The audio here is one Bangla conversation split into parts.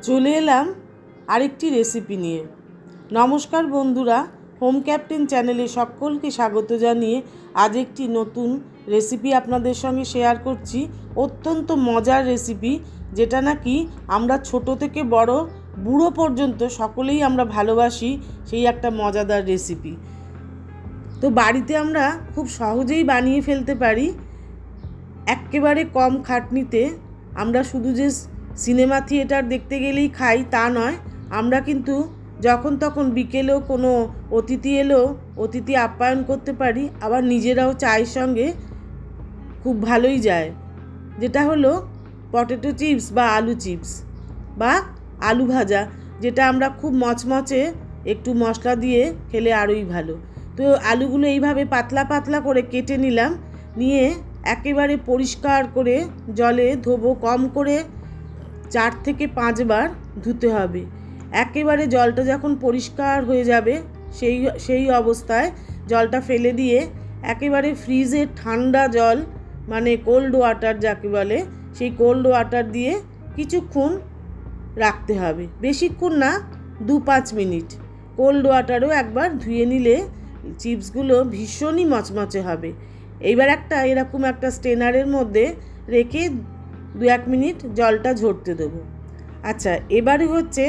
চলে এলাম আরেকটি রেসিপি নিয়ে। নমস্কার বন্ধুরা, হোম ক্যাপ্টেন চ্যানেলে সকলকে স্বাগত জানিয়ে আজ একটি নতুন রেসিপি আপনাদের সঙ্গে শেয়ার করছি। অত্যন্ত মজার রেসিপি, যেটা নাকি আমরা ছোট থেকে বড় বুড়ো পর্যন্ত সকলেই আমরা ভালোবাসি। সেই একটা মজাদার রেসিপি তো বাড়িতে আমরা খুব সহজেই বানিয়ে ফেলতে পারি। একেবারে কম খাটনিতে। আমরা শুধু যে সিনেমা থিয়েটার দেখতে গেলেই খাই তা নয়, আমরা কিন্তু যখন তখন বিকেলেও কোনো অতিথি এলো অতিথি আপ্যায়ন করতে পারি, আবার নিজেরাও চায়ের সঙ্গে খুব ভালোই যায়। যেটা হলো পটেটো চিপস বা আলু চিপস বা আলু ভাজা, যেটা আমরা খুব মচমচে একটু মশলা দিয়ে খেলে আরোই ভালো। তো আলুগুলো এইভাবে পাতলা পাতলা করে কেটে নিলাম, নিয়ে একেবারে পরিষ্কার করে জলে ধোবো। কম করে 4 থেকে 5 বার ধুতে হবে। একেবারে জলটা যখন পরিষ্কার হয়ে যাবে সেই অবস্থায় জলটা ফেলে দিয়ে একেবারে ফ্রিজের ঠান্ডা জল, মানে কোল্ড ওয়াটার যাকে বলে, সেই কোল্ড ওয়াটার দিয়ে কিছুক্ষণ রাখতে হবে। বেশিক্ষণ না, 2-5 মিনিট। কোল্ড ওয়াটারও একবার ধুয়ে নিলে চিপসগুলো ভীষণই মচমচে হবে। এইবার এরকম একটা স্ট্রেনারের মধ্যে রেখে 2-1 মিনিট জলটা ঝরতে দেবো। আচ্ছা, এবারে হচ্ছে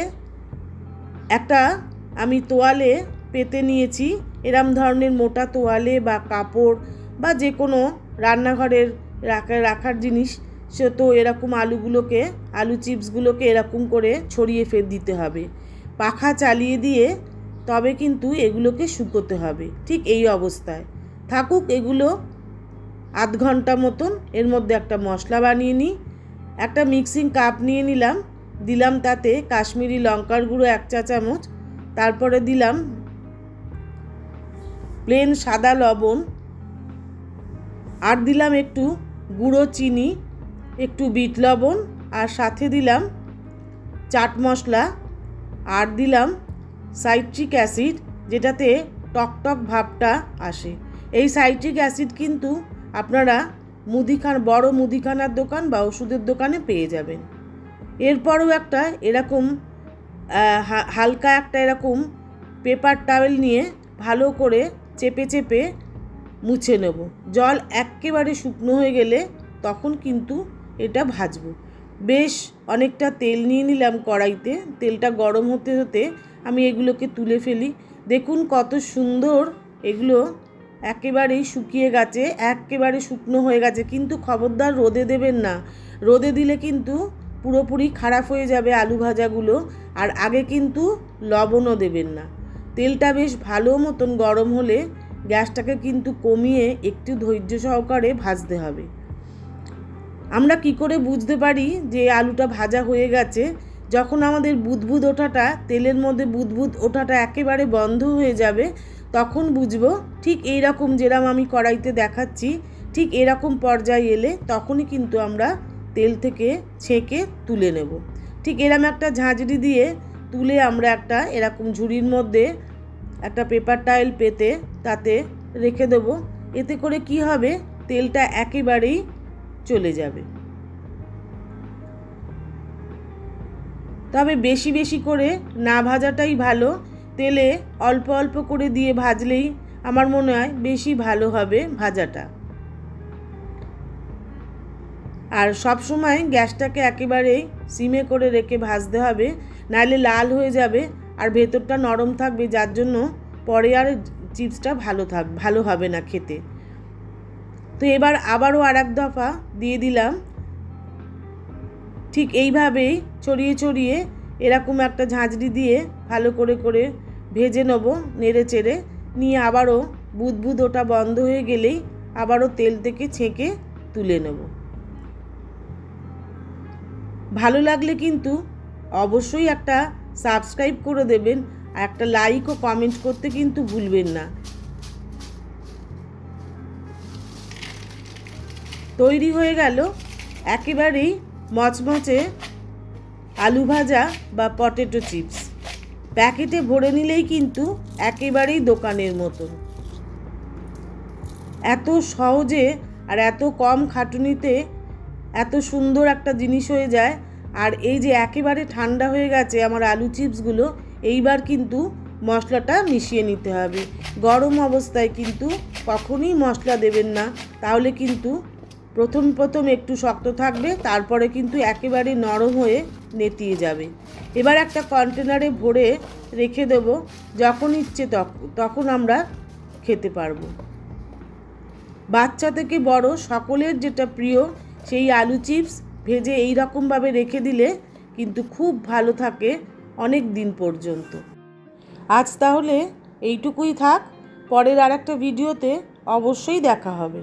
আমি তোয়ালে পেতে নিয়েছি। এরম ধরনের মোটা তোয়ালে বা কাপড় বা যে কোনো রান্নাঘরের রাখার জিনিস, সে তো এরকম আলু চিপসগুলোকে এরকম করে ছড়িয়ে দিতে হবে। পাখা চালিয়ে দিয়ে তবে কিন্তু এগুলোকে শুকোতে হবে। ঠিক এই অবস্থায় থাকুক এগুলো আধ ঘন্টা মতন। এর মধ্যে একটা মশলা বানিয়ে নিই। একটা মিক্সিং কাপ নিয়ে নিলাম, দিলাম তাতে কাশ্মীরি লঙ্কার গুঁড়ো 1 চা চামচ, তারপরে দিলাম প্লেন সাদা লবণ, আর দিলাম একটু গুঁড়ো চিনি, একটু বিট লবণ, আর সাথে দিলাম চাট মশলা, আর দিলাম সাইট্রিক অ্যাসিড, যেটাতে টকটক ভাবটা আসে। এই সাইট্রিক অ্যাসিড কিন্তু আপনারা বড় মুদিখানার দোকান বা ওষুধের দোকানে পেয়ে যাবেন। এরপরও এরকম হালকা এরকম পেপার টাওয়েল নিয়ে ভালো করে চেপে চেপে মুছে নেব। জল একেবারে শুকনো হয়ে গেলে তখন কিন্তু এটা ভাজবো। বেশ অনেকটা তেল নিয়ে নিলাম কড়াইতে। তেলটা গরম হতে হতে আমি এগুলোকে তুলে ফেলি। দেখুন কত সুন্দর এগুলো একেবারেই শুকিয়ে গেছে, একেবারে শুকনো হয়ে গেছে। কিন্তু খবরদার রোদে দেবেন না, রোদে দিলে কিন্তু পুরোপুরি খারাপ হয়ে যাবে আলু ভাজাগুলো। আর আগে কিন্তু লবণও দেবেন না। তেলটা বেশ ভালো মতন গরম হলে গ্যাসটাকে কিন্তু কমিয়ে একটু ধৈর্য সহকারে ভাজতে হবে। আমরা কি করে বুঝতে পারি যে আলুটা ভাজা হয়ে গেছে? যখন আমাদের বুদবুদ ওঠাটা, তেলের মধ্যে বুদবুদ ওঠাটা একেবারে বন্ধ হয়ে যাবে, তখন বুঝবো। ঠিক এইরকম যেরকম আমি কড়াইতে দেখাচ্ছি, ঠিক এরকম পর্যায়ে এলে তখনই কিন্তু আমরা তেল থেকে ছেঁকে তুলে নেব। ঠিক এরকম একটা ঝাঁঝরি দিয়ে তুলে আমরা এরকম ঝুড়ির মধ্যে একটা পেপার টাওয়েল পেতে তাতে রেখে দেবো। এতে করে কি হবে, তেলটা একেবারেই চলে যাবে। তবে বেশি বেশি করে না ভাজাটাই ভালো। তেলে অল্প অল্প করে দিয়ে ভাজলেই আমার মনে হয় বেশি ভালো হবে ভাজাটা। আর সব সময় গ্যাসটাকে একেবারেই সিমে করে রেখে ভাজতে হবে, নাহলে লাল হয়ে যাবে আর ভেতরটা নরম থাকবে, যার জন্য পরে আর চিপসটা ভালো হবে না খেতে। তো এবার আবারও আরেক দফা দিয়ে দিলাম। ঠিক এইভাবেই ছড়িয়ে ছড়িয়ে এরকম একটা ঝাঁঝরি দিয়ে ভালো করে করে ভেজে নেবো, নেড়ে চেড়ে নিয়ে। আবারও বুদবুদ ওটা বন্ধ হয়ে গেলেই আবারও তেল থেকে ছেঁকে তুলে নেব। ভালো লাগলে কিন্তু অবশ্যই একটা সাবস্ক্রাইব করে দেবেন, আর একটা লাইক ও কমেন্ট করতে কিন্তু ভুলবেন না। তৈরি হয়ে গেল একেবারেই মচমচে আলু ভাজা বা পটেটো চিপস। প্যাকেটে ভরে নিলেই কিন্তু একেবারেই দোকানের মতন। এত সহজে আর এত কম খাটুনিতে এত সুন্দর একটা জিনিস হয়ে যায়। আর এই যে একেবারে ঠান্ডা হয়ে গেছে আমার আলু চিপসগুলো, এইবার কিন্তু মশলাটা মিশিয়ে নিতে হবে। গরম অবস্থায় কিন্তু কখনোই মশলা দেবেন না, তাহলে কিন্তু প্রথম একটু শক্ত থাকবে, তারপরে কিন্তু একেবারে নরম হয়ে নেতিয়ে যাবে। এবার একটা কন্টেনারে ভরে রেখে দেবো, যখন ইচ্ছে তখন আমরা খেতে পারবো। বাচ্চা থেকে বড় সকলের যেটা প্রিয় সেই আলু চিপস ভেজে এই রকমভাবে রেখে দিলে কিন্তু খুব ভালো থাকে অনেক দিন পর্যন্ত। আজ তাহলে এইটুকুই থাক, পরের আর একটা ভিডিওতে অবশ্যই দেখা হবে।